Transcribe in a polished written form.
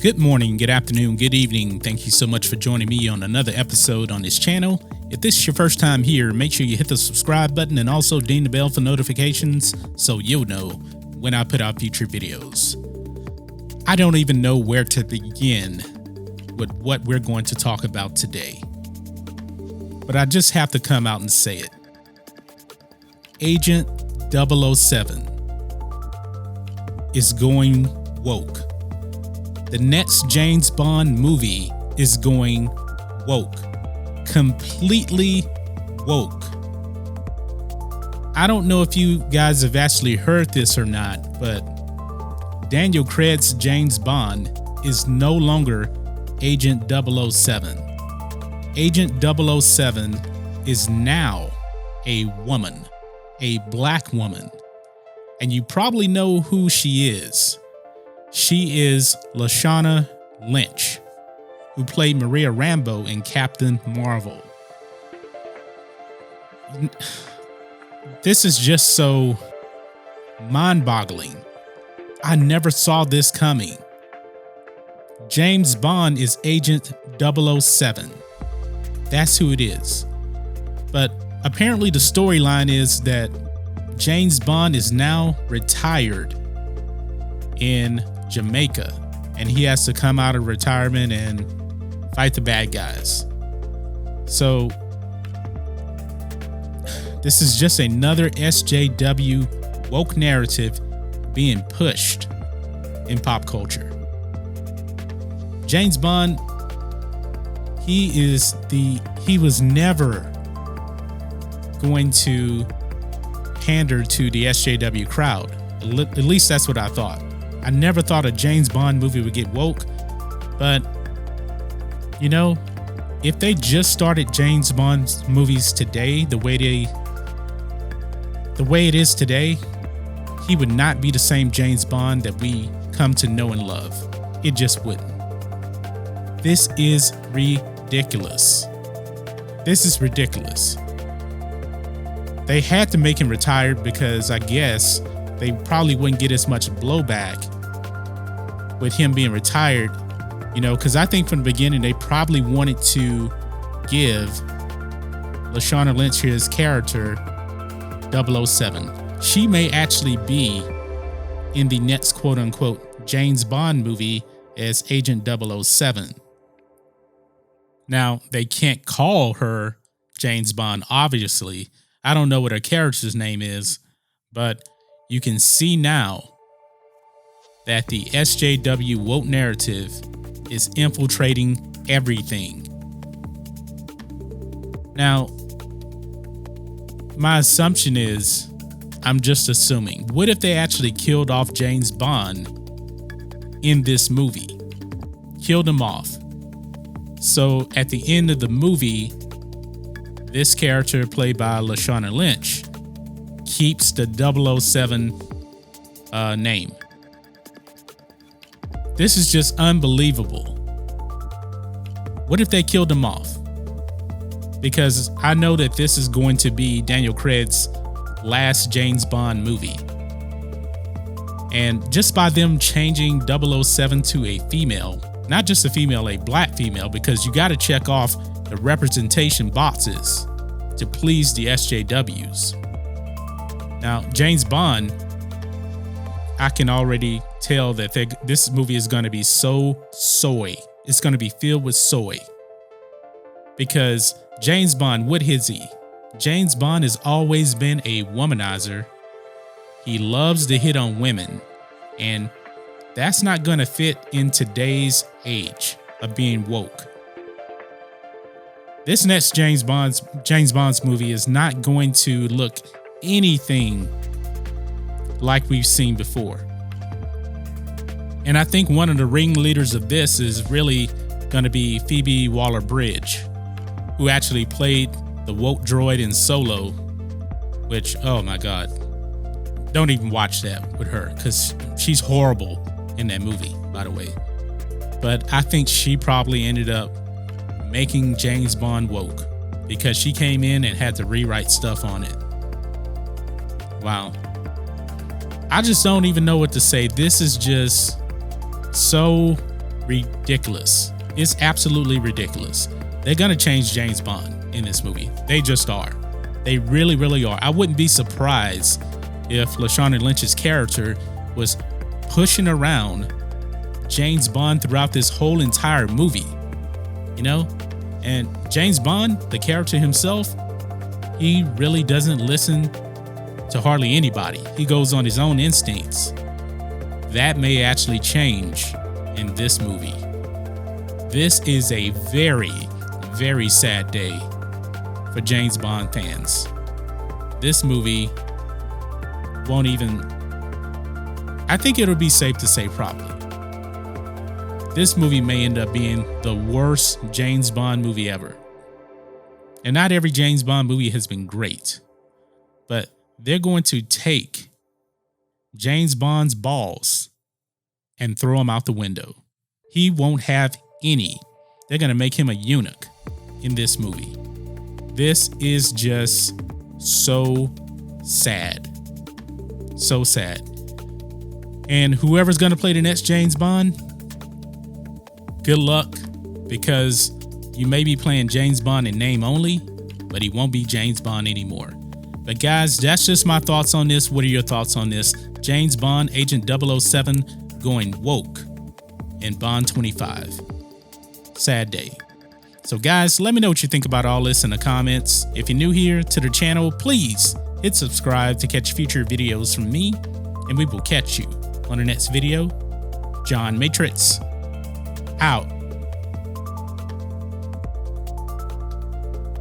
Good morning, good afternoon, good evening. Thank you so much for joining me on another episode on this channel. If this is your first time here, make sure you hit the subscribe button and also ding the bell for notifications so you'll know when I put out future videos. I don't even know where to begin with what we're going to talk about today, but I just have to come out and say it. Agent 007 is going woke. The next James Bond movie is going woke. Completely woke. I don't know if you guys have actually heard this or not, but Daniel Craig's James Bond is no longer Agent 007. Agent 007 is now a woman, a black woman. And you probably know who she is. She is Lashana Lynch, who played Maria Rambeau in Captain Marvel. This is just so mind-boggling. I never saw this coming. James Bond is Agent 007. That's who it is. But apparently the storyline is that James Bond is now retired in Jamaica, and he has to come out of retirement and fight the bad guys. So this is just another SJW woke narrative being pushed in pop culture. James Bond, he was never going to pander to the SJW crowd. At least that's what I thought. I never thought a James Bond movie would get woke, but you know, if they just started James Bond movies today, the way it is today, he would not be the same James Bond that we come to know and love. It just wouldn't. This is ridiculous. This is ridiculous. They had to make him retired because I guess they probably wouldn't get as much blowback with him being retired, you know, because I think from the beginning they probably wanted to give Lashana Lynch his character 007. She may actually be in the next quote-unquote James Bond movie as Agent 007. Now, they can't call her James Bond, obviously. I don't know what her character's name is, but you can see now that the SJW woke narrative is infiltrating everything. Now, my assumption is, I'm just assuming, what if they actually killed off James Bond in this movie? Killed him off. So at the end of the movie, this character played by Lashana Lynch keeps the 007 name. This is just unbelievable. What if they killed him off? Because I know that this is going to be Daniel Craig's last James Bond movie. And just by them changing 007 to a female, not just a female, a black female, because you got to check off the representation boxes to please the SJWs. Now, James Bond, I can already tell that this movie is going to be so soy. It's going to be filled with soy. Because James Bond, what is he? James Bond has always been a womanizer. He loves to hit on women. And that's not going to fit in today's age of being woke. This next James Bond's movie is not going to look anything like we've seen before. And I think one of the ringleaders of this is really going to be Phoebe Waller-Bridge, who actually played the woke droid in Solo, which, oh my God, don't even watch that with her because she's horrible in that movie, by the way. But I think she probably ended up making James Bond woke because she came in and had to rewrite stuff on it. Wow. I just don't even know what to say. This is just so ridiculous. It's absolutely ridiculous. They're going to change James Bond in this movie. They just are. They really, really are. I wouldn't be surprised if Lashana Lynch's character was pushing around James Bond throughout this whole entire movie, you know? And James Bond, the character himself, he really doesn't listen to hardly anybody. He goes on his own instincts. That may actually change in this movie. This is a very, very sad day for James Bond fans. This movie won't even, I think it'll be safe to say probably, this movie may end up being the worst James Bond movie ever. And not every James Bond movie has been great, but they're going to take James Bond's balls and throw him out the window. He won't have any. They're going to make him a eunuch in this movie. This is just so sad. So sad. And whoever's going to play the next James Bond, good luck, because you may be playing James Bond in name only, but he won't be James Bond anymore. But guys, that's just my thoughts on this. What are your thoughts on this? James Bond, Agent 007, going woke in Bond 25. Sad day. So guys, let me know what you think about all this in the comments. If you're new here to the channel, please hit subscribe to catch future videos from me, and we will catch you on the next video. John Matrixx, out.